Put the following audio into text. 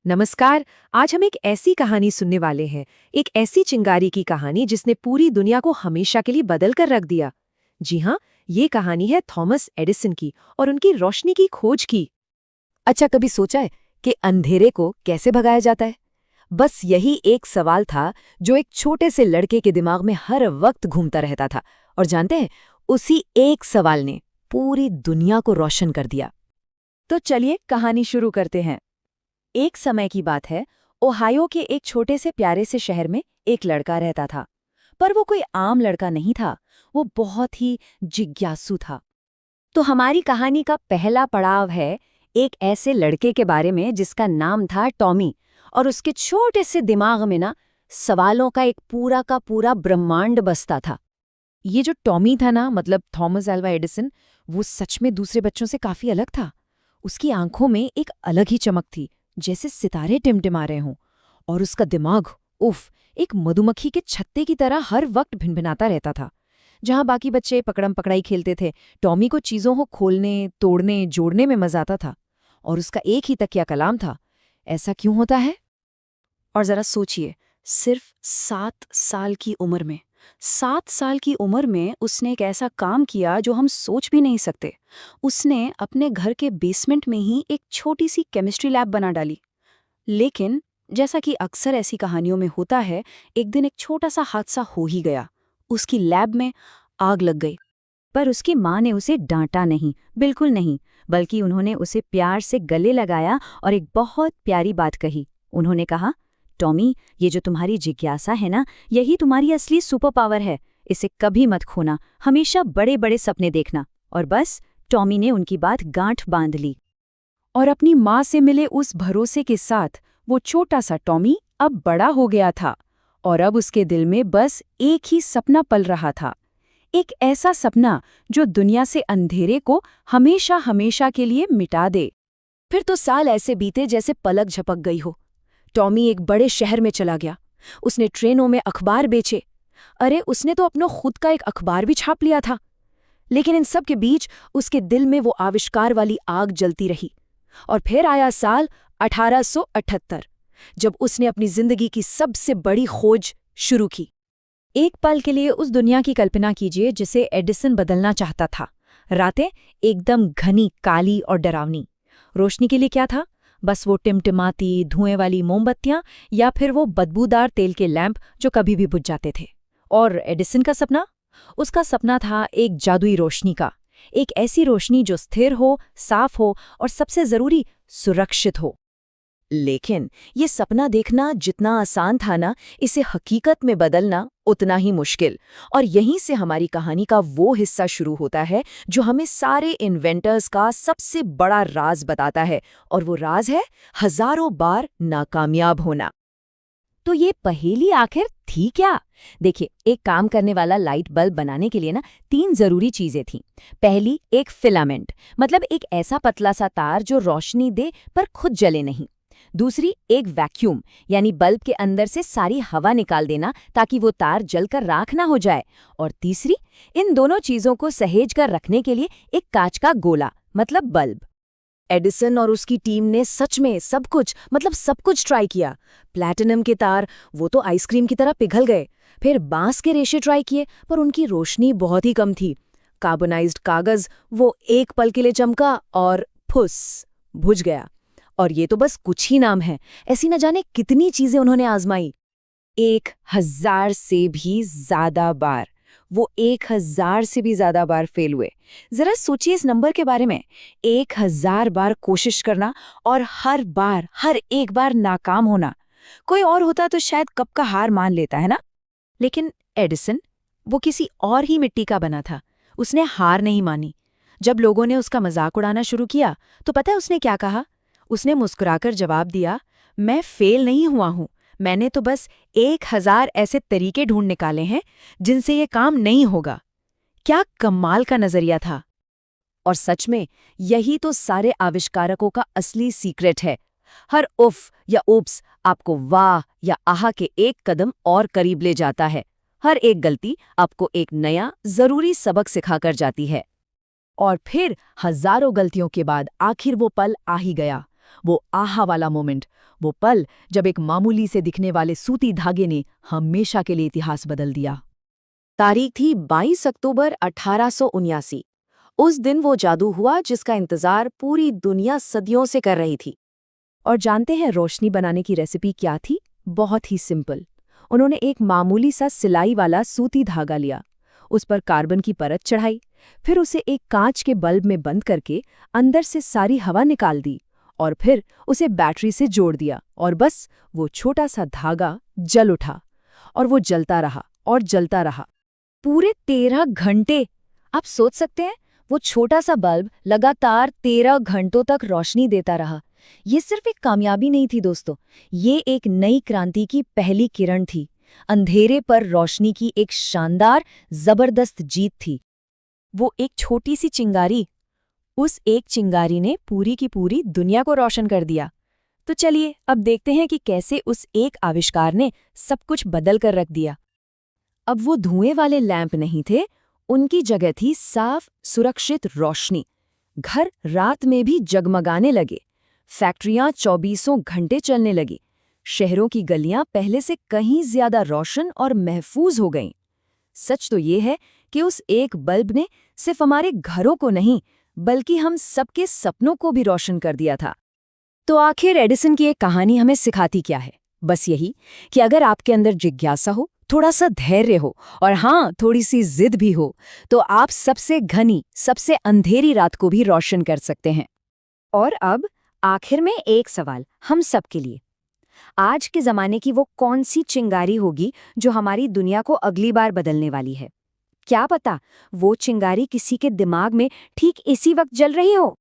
नमस्कार। आज हम एक ऐसी कहानी सुनने वाले हैं, एक ऐसी चिंगारी की कहानी जिसने पूरी दुनिया को हमेशा के लिए बदल कर रख दिया। जी हाँ, ये कहानी है थॉमस एडिसन की और उनकी रोशनी की खोज की। अच्छा, कभी सोचा है कि अंधेरे को कैसे भगाया जाता है? बस यही एक सवाल था जो एक छोटे से लड़के के दिमाग में हर वक्त घूमता रहता था। और जानते हैं, उसी एक सवाल ने पूरी दुनिया को रोशन कर दिया। तो चलिए कहानी शुरू करते हैं। एक समय की बात है, ओहायो के एक छोटे से प्यारे से शहर में एक लड़का रहता था। पर वो कोई आम लड़का नहीं था, वो बहुत ही जिज्ञासु था। तो हमारी कहानी का पहला पड़ाव है एक ऐसे लड़के के बारे में जिसका नाम था टॉमी। और उसके छोटे से दिमाग में ना सवालों का एक पूरा का पूरा ब्रह्मांड बसता था। ये जो टॉमी था ना, मतलब थॉमस अल्वा एडिसन, वो सच में दूसरे बच्चों से काफी अलग था। उसकी आंखों में एक अलग ही चमक थी, जैसे सितारे टिमटिमा रहे हों। और उसका दिमाग, उफ, एक मधुमक्खी के छत्ते की तरह हर वक्त भिनभिनाता रहता था। जहां बाकी बच्चे पकड़म पकड़ाई खेलते थे, टॉमी को चीजों को खोलने, तोड़ने, जोड़ने में मजा आता था। और उसका एक ही तकिया कलाम था। ऐसा क्यों होता है? और जरा सोचिए, सिर्फ 7 साल की उम्र में 7 साल की उम्र में उसने एक ऐसा काम किया जो हम सोच भी नहीं सकते। उसने अपने घर के बेसमेंट में ही एक छोटी सी केमिस्ट्री लैब बना डाली। लेकिन जैसा कि अक्सर ऐसी कहानियों में होता है, एक दिन एक छोटा सा हादसा हो ही गया। उसकी लैब में आग लग गई। पर उसकी माँ ने उसे डांटा नहीं, बिल्कुल नहीं, बल्कि उन्होंने उसे प्यार से गले लगाया और एक बहुत प्यारी बात कही। उन्होंने कहा, टॉमी, ये जो तुम्हारी जिज्ञासा है ना, यही तुम्हारी असली सुपर पावर है। इसे कभी मत खोना, हमेशा बड़े बड़े सपने देखना। और बस, टॉमी ने उनकी बात गांठ बांध ली। और अपनी माँ से मिले उस भरोसे के साथ वो छोटा सा टॉमी अब बड़ा हो गया था। और अब उसके दिल में बस एक ही सपना पल रहा था। एक ऐसा सपना जो दुनिया से अंधेरे को हमेशा हमेशा के लिए मिटा दे। फिर तो साल ऐसे बीते जैसे पलक झपक गई हो। टॉमी एक बड़े शहर में चला गया। उसने ट्रेनों में अखबार बेचे। अरे, उसने तो अपना खुद का एक अखबार भी छाप लिया था। लेकिन इन सब के बीच उसके दिल में वो आविष्कार वाली आग जलती रही। और फिर आया साल 1878, जब उसने अपनी जिंदगी की सबसे बड़ी खोज शुरू की। एक पल के लिए उस दुनिया की कल्पना कीजिए जिसे एडिसन बदलना चाहता था। रातें एकदम घनी, काली और डरावनी। रोशनी के लिए क्या था? बस वो टिमटिमाती धुएं वाली मोमबत्तियां या फिर वो बदबूदार तेल के लैंप जो कभी भी बुझ जाते थे। और एडिसन का सपना? उसका सपना था एक जादुई रोशनी का। एक ऐसी रोशनी जो स्थिर हो, साफ हो और सबसे जरूरी, सुरक्षित हो। लेकिन ये सपना देखना जितना आसान था ना, इसे हकीकत में बदलना उतना ही मुश्किल। और यहीं से हमारी कहानी का वो हिस्सा शुरू होता है जो हमें सारे इन्वेंटर्स का सबसे बड़ा राज बताता है। और वो राज है हजारों बार नाकामयाब होना। तो ये पहेली आखिर थी क्या? देखिए, एक काम करने वाला लाइट बल्ब बनाने के लिए ना 3 जरूरी चीजें थीं। पहली, एक फिलामेंट, मतलब एक ऐसा पतला सा तार जो रोशनी दे पर खुद जले नहीं। दूसरी, एक वैक्यूम, यानी बल्ब के अंदर से सारी हवा निकाल देना ताकि वो तार जलकर राख ना हो जाए। और तीसरी, इन दोनों चीजों को सहेज कर रखने के लिए एक कांच का गोला, मतलब बल्ब। एडिसन और उसकी टीम ने सच में सब कुछ, मतलब सब कुछ ट्राई किया। प्लैटिनम के तार, वो तो आइसक्रीम की तरह पिघल गए। फिर बांस के रेशे ट्राई किए, पर उनकी रोशनी बहुत ही कम थी। कार्बोनाइज्ड कागज, वो एक पल के लिए चमका और फुस, बुझ गया। और ये तो बस कुछ ही नाम है, ऐसी न जाने कितनी चीजें उन्होंने आजमाई। 1000 से भी ज्यादा बार, वो 1000 से भी ज्यादा बार फेल हुए। जरा सोचिए इस नंबर के बारे में। 1000 बार कोशिश करना और हर एक बार नाकाम होना। कोई और होता तो शायद कब का हार मान लेता, है ना? लेकिन एडिसन, वो किसी और ही मिट्टी का बना था। उसने हार नहीं मानी। जब लोगों ने उसका मजाक उड़ाना शुरू किया, तो पता है उसने क्या कहा? उसने मुस्कुराकर जवाब दिया, मैं फेल नहीं हुआ हूं, मैंने तो बस 1000 ऐसे तरीके ढूंढ निकाले हैं जिनसे ये काम नहीं होगा। क्या कमाल का नजरिया था! और सच में यही तो सारे आविष्कारकों का असली सीक्रेट है। हर उफ या उप्स आपको वाह या आहा के एक कदम और करीब ले जाता है। हर एक गलती आपको एक नया जरूरी सबक सिखाकर जाती है। और फिर हजारों गलतियों के बाद आखिर वो पल आ ही गया। वो आहा वाला मोमेंट, वो पल जब एक मामूली से दिखने वाले सूती धागे ने हमेशा के लिए इतिहास बदल दिया। तारीख थी 22 अक्टूबर 1879। उस दिन वो जादू हुआ जिसका इंतजार पूरी दुनिया सदियों से कर रही थी। और जानते हैं रोशनी बनाने की रेसिपी क्या थी? बहुत ही सिंपल। उन्होंने एक मामूली सा सिलाई वाला सूती धागा लिया, उस पर कार्बन की परत चढ़ाई, फिर उसे एक कांच के बल्ब में बंद करके अंदर से सारी हवा निकाल दी और फिर उसे बैटरी से जोड़ दिया और बस वो छोटा सा धागा जल उठा और वो जलता रहा और जलता रहा पूरे 13 घंटे। आप सोच सकते हैं, वो छोटा सा बल्ब लगातार 13 घंटों तक रोशनी देता रहा। ये सिर्फ एक कामयाबी नहीं थी दोस्तों, ये एक नई क्रांति की पहली किरण थी। अंधेरे पर रोशनी की एक शानदार, जबरदस्त जीत थी। वो एक छोटी सी चिंगारी, उस एक चिंगारी ने पूरी की पूरी दुनिया को रोशन कर दिया। तो चलिए अब देखते हैं कि कैसे उस एक आविष्कार ने सब कुछ बदल कर रख दिया। अब वो धुएं वाले लैंप नहीं थे, उनकी जगह थी साफ, सुरक्षित रोशनी। घर रात में भी जगमगाने लगे, फैक्ट्रियां 24 घंटे चलने लगी, शहरों की गलियां पहले से कहीं ज्यादा रोशन और महफूज हो गईं। सच तो ये है कि उस एक बल्ब ने सिर्फ हमारे घरों को नहीं, बल्कि हम सबके सपनों को भी रोशन कर दिया था। तो आखिर एडिसन की एक कहानी हमें सिखाती क्या है? बस यही कि अगर आपके अंदर जिज्ञासा हो, थोड़ा सा धैर्य हो और हाँ, थोड़ी सी जिद भी हो, तो आप सबसे घनी, सबसे अंधेरी रात को भी रोशन कर सकते हैं। और अब आखिर में एक सवाल हम सबके लिए। आज के ज़माने की वो कौन सी चिंगारी होगी जो हमारी दुनिया को अगली बार बदलने वाली है? क्या पता वो चिंगारी किसी के दिमाग में ठीक इसी वक्त जल रही हो।